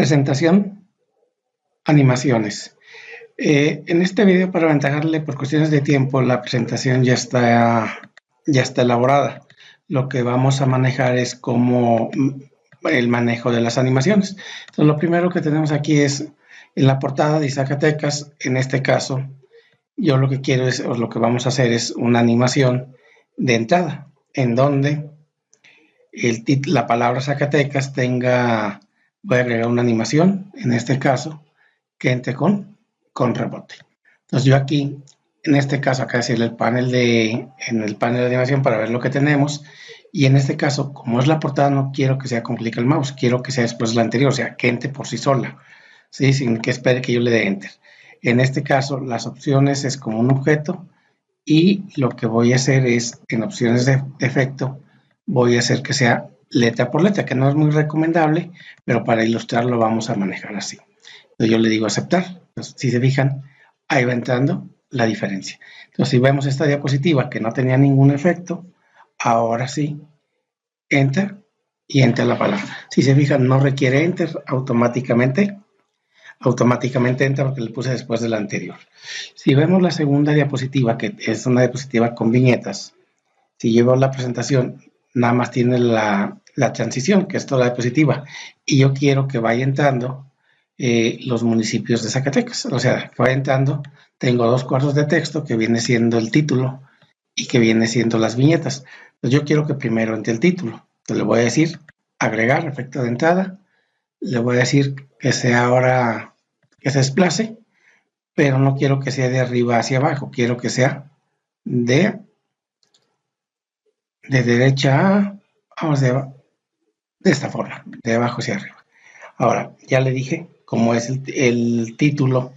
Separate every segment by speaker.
Speaker 1: Presentación, animaciones. En este video, para aventajarle por cuestiones de tiempo, la presentación ya está elaborada. Lo que vamos a manejar es como el manejo de las animaciones. Entonces, lo primero que tenemos aquí es en la portada de Zacatecas. En este caso, yo lo que quiero es, o lo que vamos a hacer es una animación de entrada, en donde la palabra Zacatecas tenga, voy a agregar una animación, en este caso, que entre con rebote. Entonces yo aquí, en este caso, acá decirle en el panel de animación para ver lo que tenemos, y en este caso, como es la portada, no quiero que sea con clic al mouse, quiero que sea después de la anterior, o sea, que entre por sí sola, ¿sí? Sin que espere que yo le dé enter. En este caso, las opciones es como un objeto, y lo que voy a hacer es, en opciones de efecto, voy a hacer que sea letra por letra, que no es muy recomendable, pero para ilustrarlo vamos a manejar así. Entonces yo le digo aceptar. Entonces, si se fijan, ahí va entrando la diferencia. Entonces, si vemos esta diapositiva que no tenía ningún efecto, ahora sí, enter y enter la palabra. Si se fijan, no requiere enter, automáticamente entra porque le puse después de la anterior. Si vemos la segunda diapositiva, que es una diapositiva con viñetas, si llevo la presentación, nada más tiene la transición, que es toda la diapositiva, y yo quiero que vaya entrando los municipios de Zacatecas. O sea, que vaya entrando, tengo 2 cuadros de texto que viene siendo el título y que viene siendo las viñetas. Entonces yo quiero que primero entre el título. Entonces le voy a decir agregar efecto de entrada, le voy a decir que sea ahora, que se desplace, pero no quiero que sea de arriba hacia abajo, quiero que sea de derecha a, vamos de esta forma, de abajo hacia arriba. Ahora, ya le dije cómo es el título,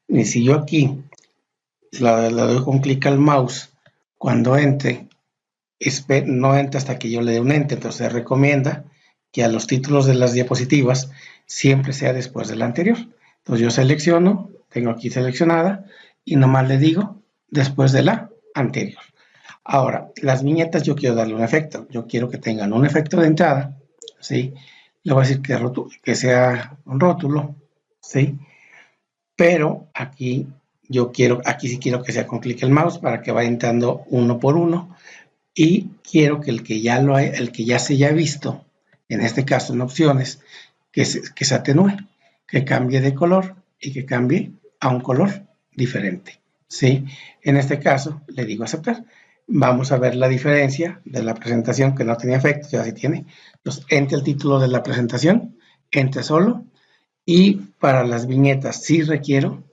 Speaker 1: y si yo aquí le doy con clic al mouse, cuando entre, no entra hasta que yo le dé un enter, entonces se recomienda que a los títulos de las diapositivas siempre sea después de la anterior. Entonces yo selecciono, tengo aquí seleccionada, y nomás le digo después de la anterior. Ahora, las viñetas yo quiero darle un efecto. Yo quiero que tengan un efecto de entrada, ¿sí? Le voy a decir que sea un rótulo, ¿sí? Pero aquí aquí sí quiero que sea con clic el mouse para que vaya entrando uno por uno. Y quiero que el que ya se haya visto, en este caso en opciones, que se atenúe, que cambie de color y que cambie a un color diferente, ¿sí? En este caso le digo aceptar. Vamos a ver la diferencia de la presentación que no tenía efecto, ya sí tiene. Entonces, entre el título de la presentación, entre solo, y para las viñetas sí requiero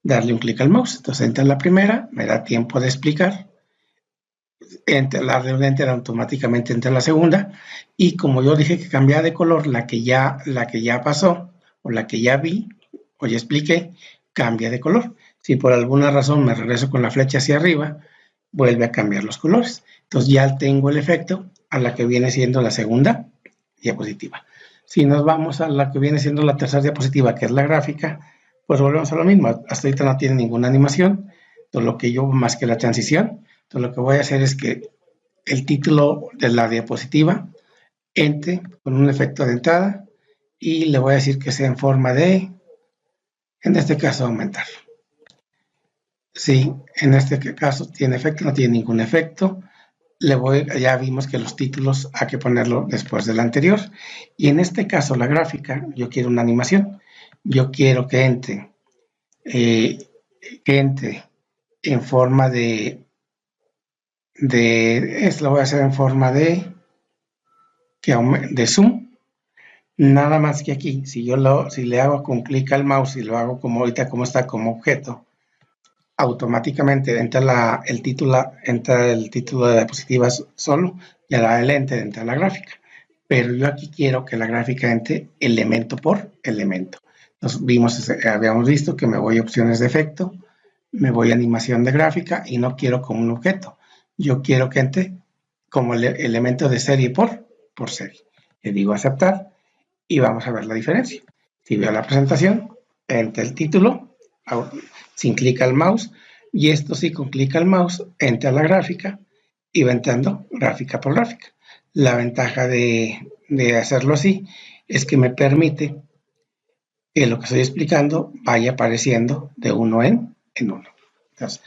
Speaker 1: darle un clic al mouse. Entonces, entra la primera, me da tiempo de explicar, la de enter automáticamente entra la segunda, y como yo dije que cambiaba de color, la que ya pasó, o la que ya vi, o ya expliqué, cambia de color. Si por alguna razón me regreso con la flecha hacia arriba, vuelve a cambiar los colores. Entonces ya tengo el efecto a la que viene siendo la segunda diapositiva. Si nos vamos a la que viene siendo la tercera diapositiva, que es la gráfica, pues volvemos a lo mismo. Hasta ahorita no tiene ninguna animación, todo lo que yo más que la transición. Entonces lo que voy a hacer es que el título de la diapositiva entre con un efecto de entrada y le voy a decir que sea en forma de, en este caso, aumentar. Sí, en este caso tiene efecto, no tiene ningún efecto. Ya vimos que los títulos hay que ponerlo después del anterior. Y en este caso la gráfica, yo quiero una animación. Yo quiero que entre en forma esto lo voy a hacer en forma de zoom. Nada más que aquí, si le hago con clic al mouse y lo hago como ahorita, como está como objeto, automáticamente entra el título de diapositivas solo, y a la del enter entra la gráfica. Pero yo aquí quiero que la gráfica entre elemento por elemento. Entonces habíamos visto que me voy a opciones de efecto, me voy a animación de gráfica y no quiero como un objeto. Yo quiero que entre como el elemento de serie por serie. Le digo aceptar y vamos a ver la diferencia. Si veo la presentación, entra el título, sin clic al mouse, y esto sí con clic al mouse, entra la gráfica y va entrando gráfica por gráfica. La ventaja de hacerlo así es que me permite que lo que estoy explicando vaya apareciendo de uno en uno. Entonces,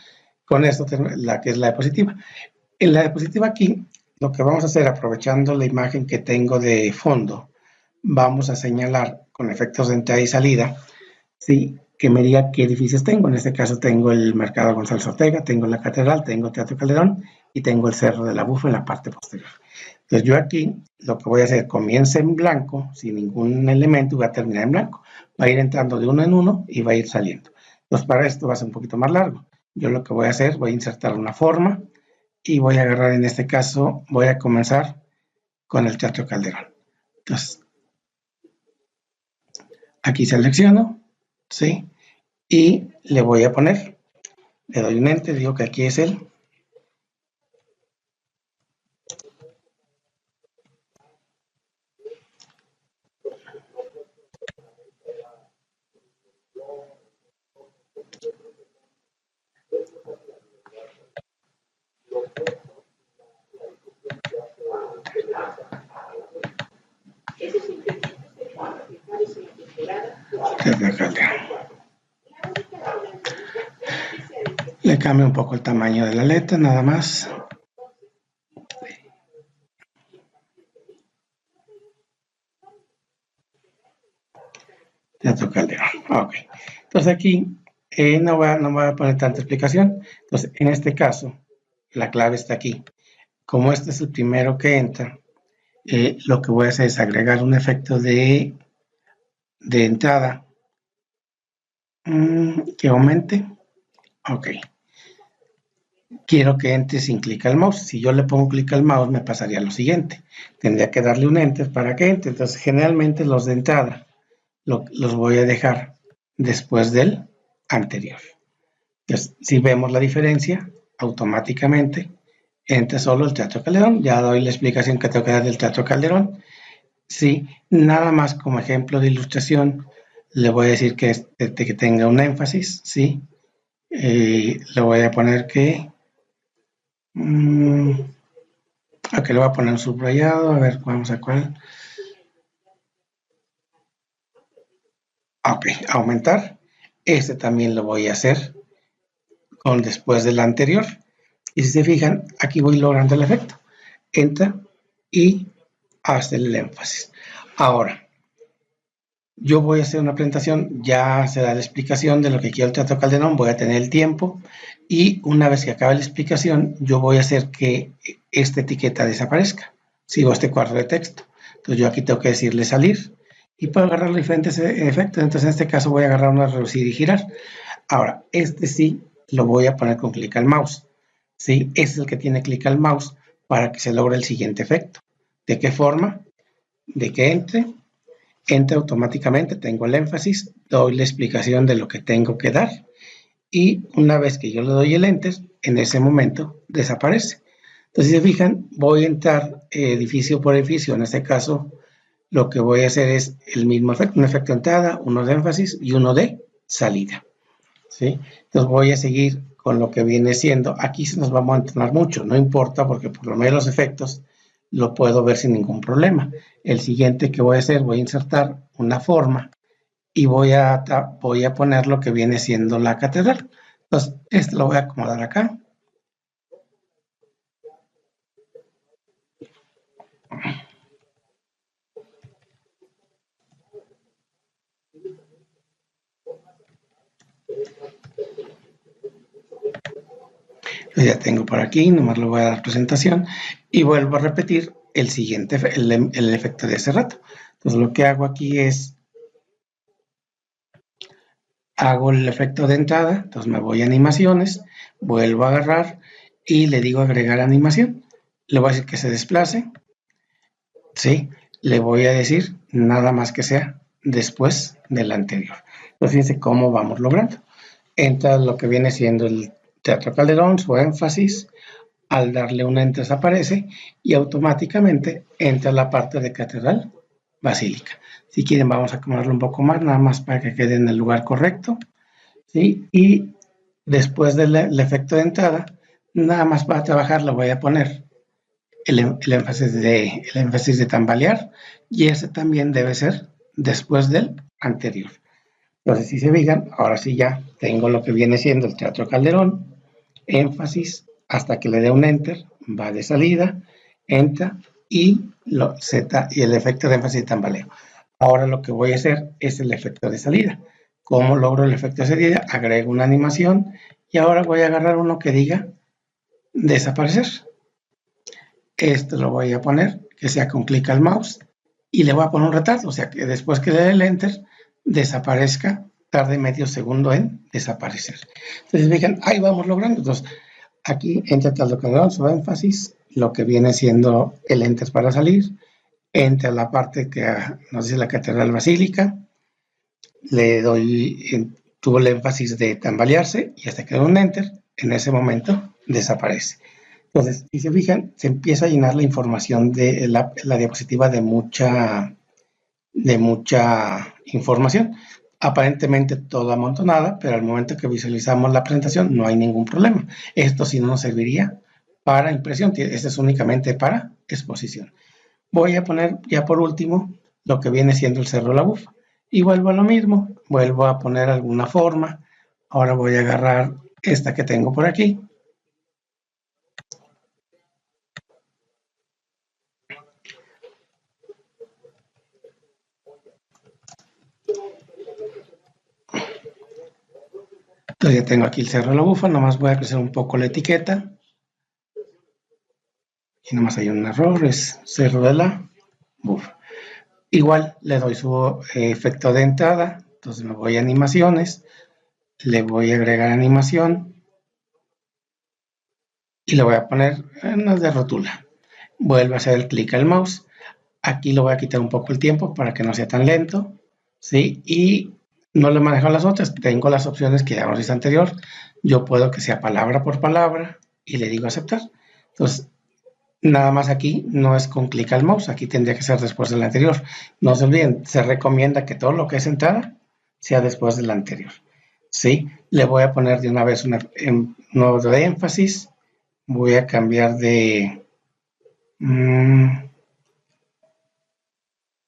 Speaker 1: con esto la que es la diapositiva. En la diapositiva aquí, lo que vamos a hacer, aprovechando la imagen que tengo de fondo, vamos a señalar con efectos de entrada y salida, ¿sí? Que me diga qué edificios tengo. En este caso tengo el Mercado González Ortega, tengo la Catedral, tengo Teatro Calderón y tengo el Cerro de la Bufa en la parte posterior. Entonces yo aquí lo que voy a hacer, comienza en blanco, sin ningún elemento, y va a terminar en blanco. Va a ir entrando de uno en uno y va a ir saliendo. Entonces para esto va a ser un poquito más largo. Yo lo que voy a hacer, voy a insertar una forma y voy a agarrar, en este caso, voy a comenzar con el Teatro Calderón. Entonces, aquí selecciono, ¿sí? Y le voy a poner, le doy un enter, digo que aquí es el Teatro Calderón. Le cambio un poco el tamaño de la letra, nada más. Teatro Calderón. Ok. Entonces aquí no voy a poner tanta explicación. Entonces, en este caso, la clave está aquí. Como este es el primero que entra, lo que voy a hacer es agregar un efecto de entrada que aumente. Ok. Quiero que entre sin clic al mouse. Si yo le pongo clic al mouse, me pasaría lo siguiente. Tendría que darle un enter para que entre. Entonces, generalmente los de entrada los voy a dejar después del anterior. Entonces, si vemos la diferencia, automáticamente entra solo el Teatro Calderón. Ya doy la explicación que tengo que dar del Teatro Calderón. Sí, nada más como ejemplo de ilustración, le voy a decir que tenga un énfasis, ¿sí? Le voy a poner que... aquí le voy a poner un subrayado, a ver, vamos a cuál. Ok, aumentar. Este también lo voy a hacer con después del anterior. Y si se fijan, aquí voy logrando el efecto. Entra y hace el énfasis. Ahora, yo voy a hacer una presentación, ya será la explicación de lo que quiero el Teatro Calderón, voy a tener el tiempo y una vez que acabe la explicación, yo voy a hacer que esta etiqueta desaparezca. Sigo este cuadro de texto. Entonces yo aquí tengo que decirle salir y puedo agarrar los diferentes efectos. Entonces en este caso voy a agarrar una reducir y girar. Ahora, este sí lo voy a poner con clic al mouse. ¿Sí? Este es el que tiene clic al mouse para que se logre el siguiente efecto. ¿De qué forma? De que entre automáticamente, tengo el énfasis, doy la explicación de lo que tengo que dar y una vez que yo le doy el enter, en ese momento desaparece. Entonces, si se fijan, voy a entrar edificio por edificio. En este caso, lo que voy a hacer es el mismo efecto, un efecto de entrada, uno de énfasis y uno de salida. ¿Sí? Entonces voy a seguir con lo que viene siendo. Aquí se nos vamos a entrenar mucho, no importa porque por lo menos los efectos lo puedo ver sin ningún problema. El siguiente que voy a hacer, voy a insertar una forma y voy a poner lo que viene siendo la catedral. Entonces, esto lo voy a acomodar acá. Ya tengo por aquí, nomás le voy a dar presentación y vuelvo a repetir el siguiente, el efecto de hace rato. Entonces lo que hago aquí es, hago el efecto de entrada, entonces me voy a animaciones, vuelvo a agarrar y le digo agregar animación. Le voy a decir que se desplace, ¿sí? Le voy a decir nada más que sea después del anterior. Entonces fíjense cómo vamos logrando. Entra lo que viene siendo el Teatro Calderón, su énfasis, al darle un enter desaparece y automáticamente entra la parte de Catedral Basílica. Si quieren vamos a acomodarlo un poco más, nada más para que quede en el lugar correcto. ¿Sí? Y después del efecto de entrada, nada más para trabajar le voy a poner el énfasis de tambalear y ese también debe ser después del anterior. Entonces, si se fijan, ahora sí ya tengo lo que viene siendo el Teatro Calderón, énfasis, hasta que le dé un enter, va de salida, entra y Z y el efecto de énfasis tambaleo. Ahora lo que voy a hacer es el efecto de salida. ¿Cómo logro el efecto de salida? Agrego una animación y ahora voy a agarrar uno que diga desaparecer. Esto lo voy a poner que sea con clic al mouse y le voy a poner un retardo, o sea que después que le dé el enter desaparezca, tarde medio segundo en desaparecer. Entonces, vean, ahí vamos logrando. Entonces, aquí entra Teatro Calderón, su énfasis, lo que viene siendo el enter para salir, entra la parte que nos dice la Catedral Basílica, le doy, tuvo el énfasis de tambalearse y hasta que da un enter, en ese momento desaparece. Entonces, si se fijan, se empieza a llenar la información de la diapositiva de mucha información. Aparentemente toda amontonada, pero al momento que visualizamos la presentación no hay ningún problema. Esto sí no nos serviría para impresión, este es únicamente para exposición. Voy a poner ya por último lo que viene siendo el cerro de la bufa. Y vuelvo a lo mismo, vuelvo a poner alguna forma. Ahora voy a agarrar esta que tengo por aquí. Entonces ya tengo aquí el cerro de la bufa, nomás voy a crecer un poco la etiqueta. Y nomás hay un error, es cerro de la bufa. Igual le doy su efecto de entrada, entonces me voy a animaciones, le voy a agregar animación y le voy a poner unas de rótula. Vuelvo a hacer el clic al mouse, aquí lo voy a quitar un poco el tiempo para que no sea tan lento, ¿sí? Y no le manejo las otras, tengo las opciones que ya nos hice anterior, yo puedo que sea palabra por palabra y le digo aceptar. Entonces, nada más aquí no es con clic al mouse, aquí tendría que ser después del anterior. No se olviden, se recomienda que todo lo que es entrada sea después del anterior. ¿Sí? Le voy a poner de una vez un nodo de énfasis. Voy a cambiar de...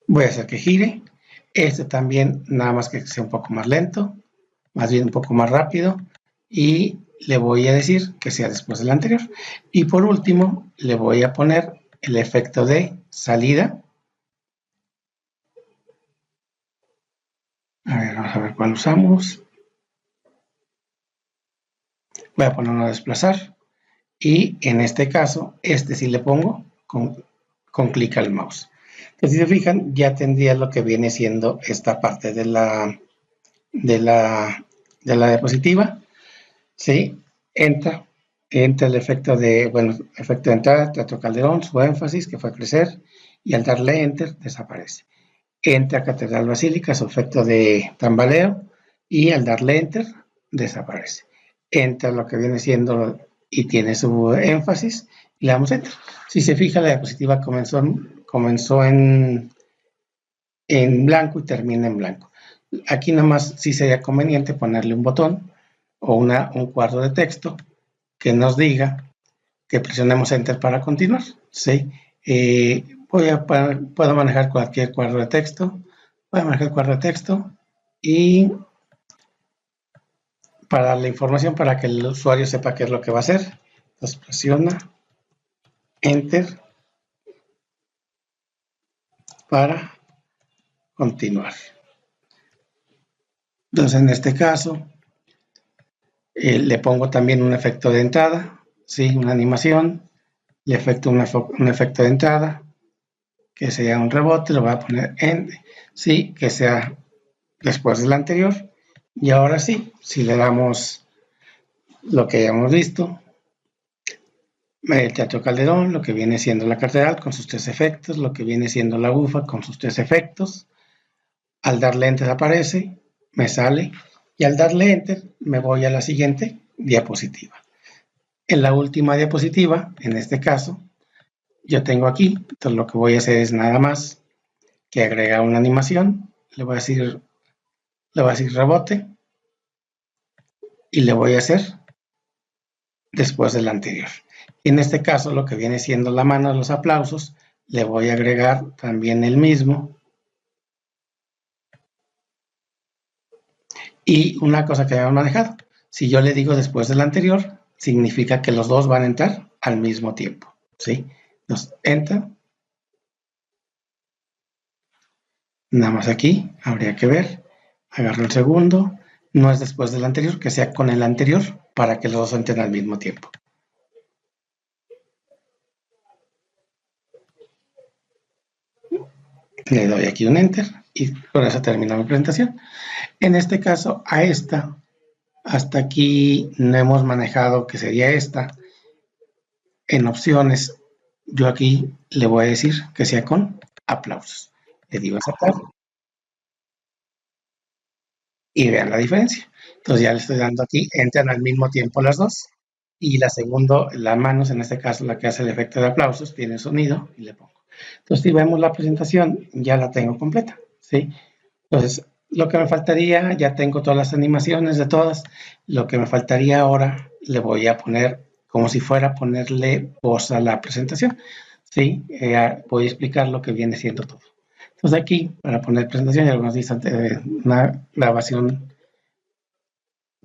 Speaker 1: voy a hacer que gire. Este también, nada más que sea un poco más lento, más bien un poco más rápido. Y le voy a decir que sea después del anterior. Y por último, le voy a poner el efecto de salida. A ver, vamos a ver cuál usamos. Voy a poner uno a desplazar. Y en este caso, este sí le pongo con clic al mouse. Entonces, si se fijan, ya tendría lo que viene siendo esta parte de la diapositiva. ¿Sí? Entra el efecto de, bueno, efecto de entrada, Teatro Calderón, su énfasis, que fue crecer, y al darle enter, desaparece. Entra Catedral Basílica, su efecto de tambaleo, y al darle enter, desaparece. Entra lo que viene siendo y tiene su énfasis, y le damos enter. Si se fija, la diapositiva comenzó en blanco y termina en blanco. Aquí nomás sí sería conveniente ponerle un botón o un cuadro de texto que nos diga que presionemos enter para continuar. ¿Sí? Puedo manejar cualquier cuadro de texto. Voy a manejar el cuadro de texto y para la información para que el usuario sepa qué es lo que va a hacer. Entonces presiona enter para continuar. Entonces en este caso le pongo también un efecto de entrada, ¿sí? Una animación, le efecto un efecto de entrada, que sea un rebote, lo voy a poner en, sí, que sea después del anterior. Y ahora sí, si le damos lo que hayamos visto, el Teatro Calderón, lo que viene siendo la catedral con sus tres efectos, lo que viene siendo la bufa con sus tres efectos, al darle enter aparece, me sale, y al darle enter me voy a la siguiente diapositiva. En la última diapositiva, en este caso, yo tengo aquí, entonces lo que voy a hacer es nada más que agregar una animación, le voy a decir rebote, y le voy a hacer después del anterior. En este caso, lo que viene siendo la mano de los aplausos, le voy a agregar también el mismo. Y una cosa que habíamos manejado, si yo le digo después del anterior, significa que los dos van a entrar al mismo tiempo, ¿sí? Entonces, Enter. Nada más aquí, habría que ver. Agarro el segundo. No es después del anterior, que sea con el anterior, para que los dos entren al mismo tiempo. Le doy aquí un Enter y con eso termino mi presentación. En este caso, a esta, hasta aquí no hemos manejado que sería esta. En opciones, yo aquí le voy a decir que sea con aplausos. Le digo aceptar y vean la diferencia. Entonces ya le estoy dando aquí, entran al mismo tiempo las dos. Y la segunda, las manos, en este caso la que hace el efecto de aplausos, tiene sonido y le pongo. Entonces si vemos la presentación, ya la tengo completa, ¿sí? Entonces, lo que me faltaría, ya tengo todas las animaciones de todas, lo que me faltaría ahora, le voy a poner como si fuera a ponerle voz a la presentación, ¿sí? Voy a explicar lo que viene siendo todo. Entonces aquí, para poner presentación, ya algunos dicen una grabación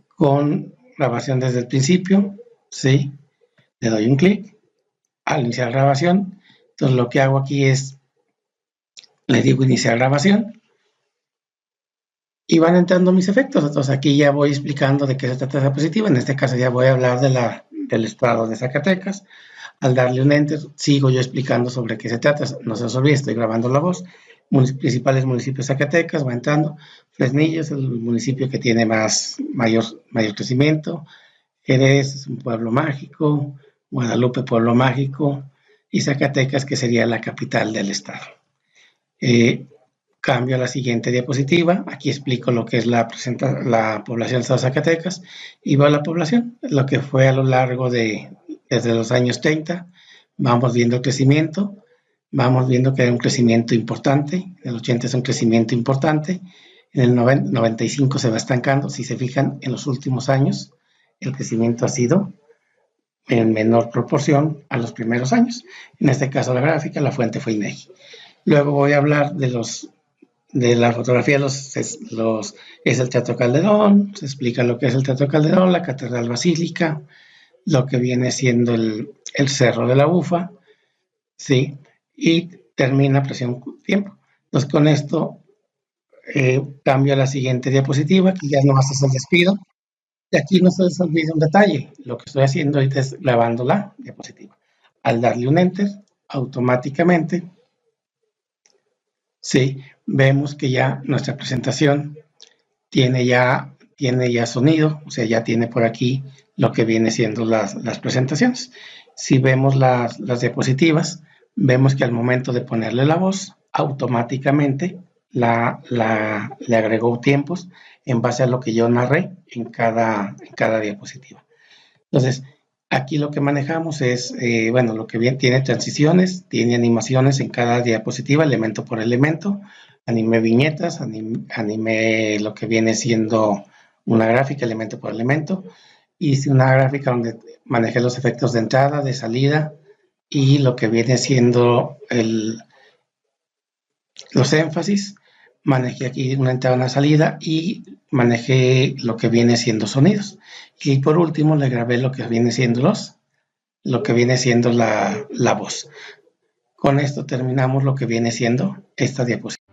Speaker 1: con grabación desde el principio, ¿sí? Le doy un clic al iniciar grabación. Entonces lo que hago aquí es, le digo iniciar grabación y van entrando mis efectos. Entonces aquí ya voy explicando de qué se trata esa diapositiva. En este caso ya voy a hablar del estado de Zacatecas. Al darle un enter, sigo yo explicando sobre qué se trata. No se os olvide, estoy grabando la voz. Principales municipios de Zacatecas, va entrando. Fresnillo es el municipio que tiene mayor crecimiento. Jerez es un pueblo mágico. Guadalupe, pueblo mágico. Y Zacatecas, que sería la capital del estado. Cambio a la siguiente diapositiva. Aquí explico lo que es la población de Estado de Zacatecas y va a la población, lo que fue a lo largo desde los años 30. Vamos viendo el crecimiento, vamos viendo que hay un crecimiento importante. En el 80 es un crecimiento importante. En el 95 se va estancando. Si se fijan, en los últimos años el crecimiento ha sido en menor proporción a los primeros años. En este caso la gráfica, la fuente fue INEGI. Luego voy a hablar de la fotografía es el Teatro Calderón, se explica lo que es el Teatro Calderón, la Catedral Basílica, lo que viene siendo el Cerro de la Bufa, ¿sí? Y termina presión tiempo. Entonces con esto cambio a la siguiente diapositiva, que ya no haces el despido. Y aquí no se les olvide un detalle, lo que estoy haciendo ahorita es grabando la diapositiva. Al darle un enter, automáticamente sí, vemos que ya nuestra presentación tiene ya sonido, o sea, ya tiene por aquí lo que viene siendo las presentaciones. Si vemos las diapositivas, vemos que al momento de ponerle la voz, automáticamente le agregó tiempos en base a lo que yo narré en cada diapositiva. Entonces, aquí lo que manejamos es, bueno, lo que bien tiene transiciones, tiene animaciones en cada diapositiva, elemento por elemento, animé viñetas, animé lo que viene siendo una gráfica, elemento por elemento, hice una gráfica donde manejé los efectos de entrada, de salida y lo que viene siendo los énfasis, manejé aquí una entrada, una salida y manejé lo que viene siendo sonidos. Y por último le grabé lo que viene siendo la voz. Con esto terminamos lo que viene siendo esta diapositiva.